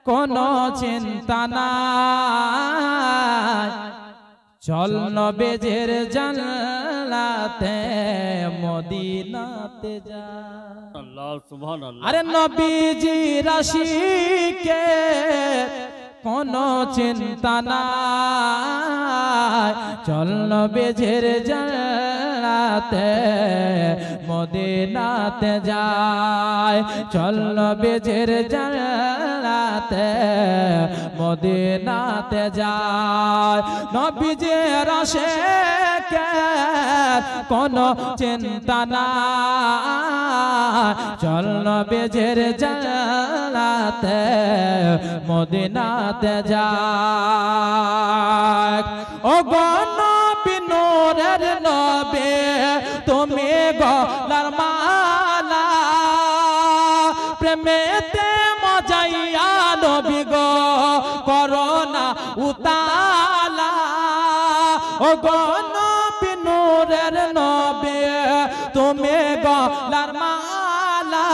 কোনো চিন্তা নাই চল নবীজির জান্নাতে মদিনাতে যা আল্লাহ সুবহানাল্লাহ আরে নবীজির আশিকে কোনো চিন্তা নাই চল নবীজির জান্নাতে মদিনাতে যায় চল নবীজির জান্নাতে মদিনাতে যায় নবীজির আশিকে কোনো চিন্তা নাই চল নবীজির জান্নাতে মদিনাতে যায় ও গো নবী নূরের নবী তুমি গলার মালা প্রেমেতে মজাইয়া নবী গো করোনা উতালা ও গো নবী নূরের নবী তুমি গলার মালা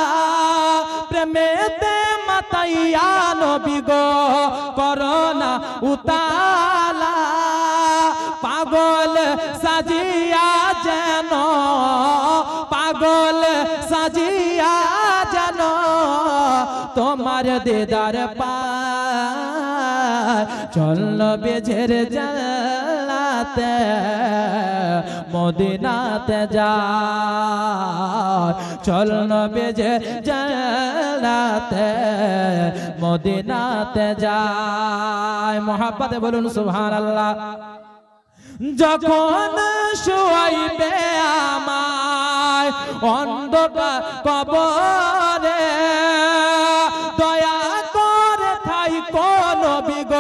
প্রেমেতে মাতাইয়া নবী গো করোনা উতালা পাগল সাজিয়া যেন পাগল সাজিয়া যেন তোমার দিদার পায় চল নবীজির জান্নাতে মদিনাতে যায় চল নবীজির জান্নাতে মদিনাতে যায় মোহাব্বতে বলুন সুবহানাল্লাহ যখন শুয়াইবে আমায় অন্ধকার কবরে দয়া করে ঠাই কোন বিগ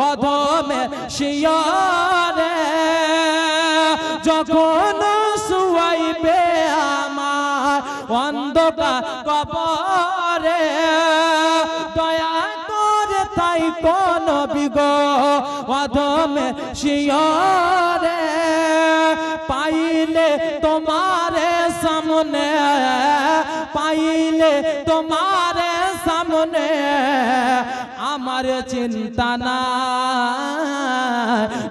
অধমে শিয়রে যখন শুয়াইবে আমায় অন্ধকার কবরে দয়া করে ঠাই কোন বিগ অধমে শিয়রে পাইলে তোমারে সামনে পাইলে তোমারে সামনে আমার চিন্তা না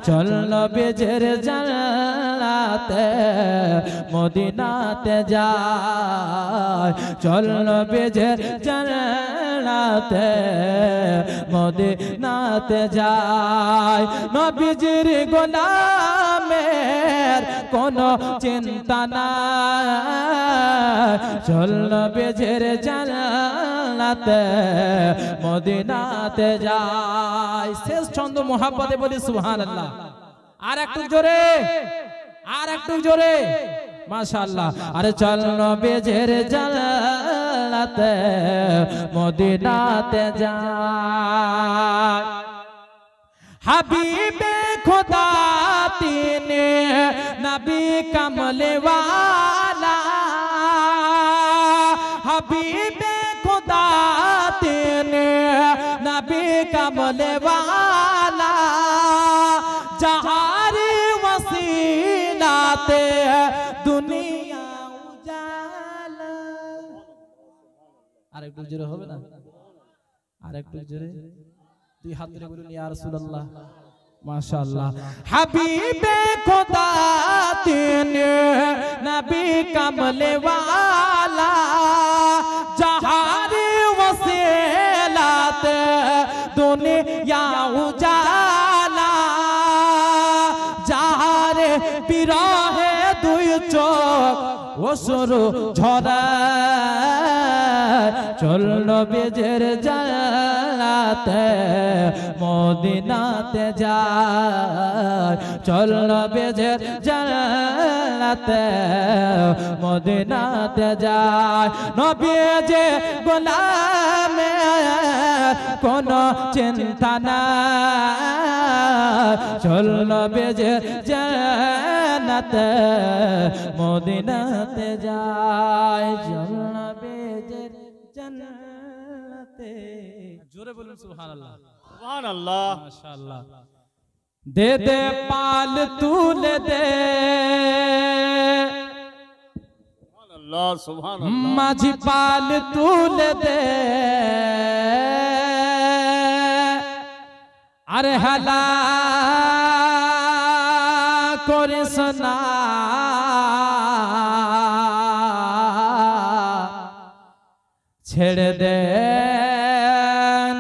চল নবীজির জান্নাতে মদিনাতে যায় চল নবীজির জান্নাতে মদিনাতে যায় নবীজির গোলামের কোনো চিন্তা নাই চল নবীজির জান্নাতে মদিনাতে যায় শেষ ছন্দ মোহাব্বতে বলি সুবহানাল্লাহ আর একটু জোরে মাশাআল্লাহ আরে চল নবীজির জান্নাতে মদিনাতে যায় হাবিবে খোদা তিনে নবী কমলে ওয়ালা হাবিবে খোদা তিনে নবী কমলে ওয়ালা जहारी वसीलाते दुनिया उजाला আরেকটু জোরে হবে না আরেকটু জোরে দুই হাত ধরে বলুন ইয়া রাসূলুল্লাহ মাশাআল্লাহ হাবিবে খোদা তিনে নবী কমলে ওয়ালা जहारी वसीलाते दुनिया उजाला যাহারে বিরহে দুই চোখ অশ্রু ঝরায় চল নবীজির জান্নাতে মদিনাতে যায় চল নবীজির জান্নাতে মদিনাতে যায় নবীজির গোলামে কোনো চিন্তা নাই চল নবীজির জান্নাতে মদিনাতে যায় চল নবীজির জান্নাতে জোরে বলুন সুবহানাল্লাহ সুবহানাল্লাহ মাশাআল্লাহ दे दे पाल तूले दे सुभान अल्लाह माझी पाल तूले दे আরে হেলা করিস না ছেড়ে দে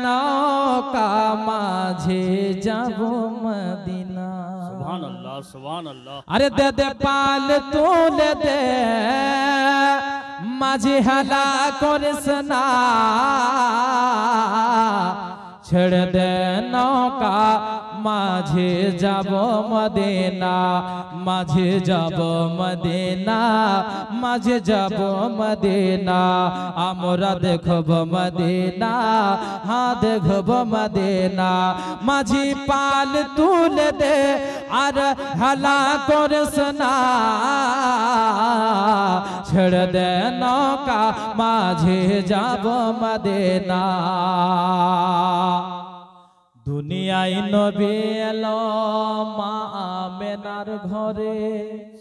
নৌকা মাঝে যাব মদিনা। সুবহানাল্লাহ সুবহানাল্লাহ। আরে দে দে পাল তুলে দে মাঝে হেলা করিস না ছেড়ে দে নৌকা মাঝে যাব মদিনা মাঝে যাব মদিনা মাঝে যাব মদিনা আমরা দেখব মদিনা হ্যাঁ দেখব মদিনা মাঝি পাল তুলে দে আর হেলা করিস না ছেড়ে দে নৌকা মাঝে যাব মদিনা। দুনিয়ায় নবী এলো মা আমেনার ঘরে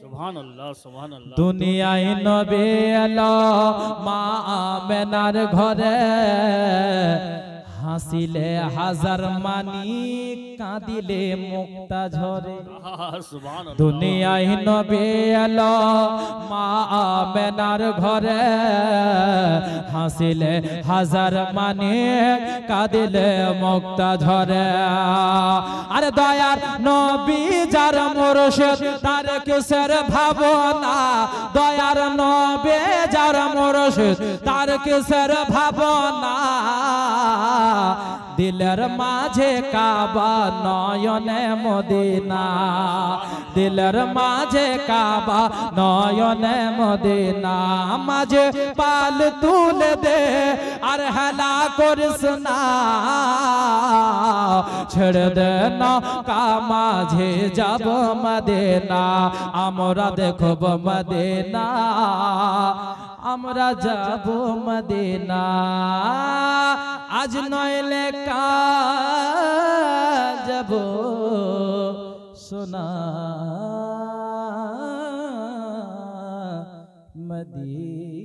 সুবহানাল্লাহ সুবহানাল্লাহ। দুনিয়ায় নবী এলো মা আমেনার ঘরে হাসিলে হাজার মানি কাঁদিলে মুক্তা ঝরে। সুবহানাল্লাহ। দুনিয়ায় নবী এলো মা আমেনার ঘরে হাসিলে হাজার মানি কাঁদিলে মুক্তা ঝরে। আরে দয়ার নবী যার মুর্শিদ তার কিসের ভাবনা দয়ার নবী যার মুর্শিদ তার কিসের ভাবনা দিলের মাঝে কাবা নয়নে মদিনা দিলের মাঝে কাবা নয়নে মদিনা মাঝে পাল তুলে দে আর হেলা করিস না ছেড়ে দে নৌকা মাঝে যাব মদিনা আমরা দেখব মদিনা আমরা যাব মদিনা আজ নইলে কাল যাব সোনা মদিনা।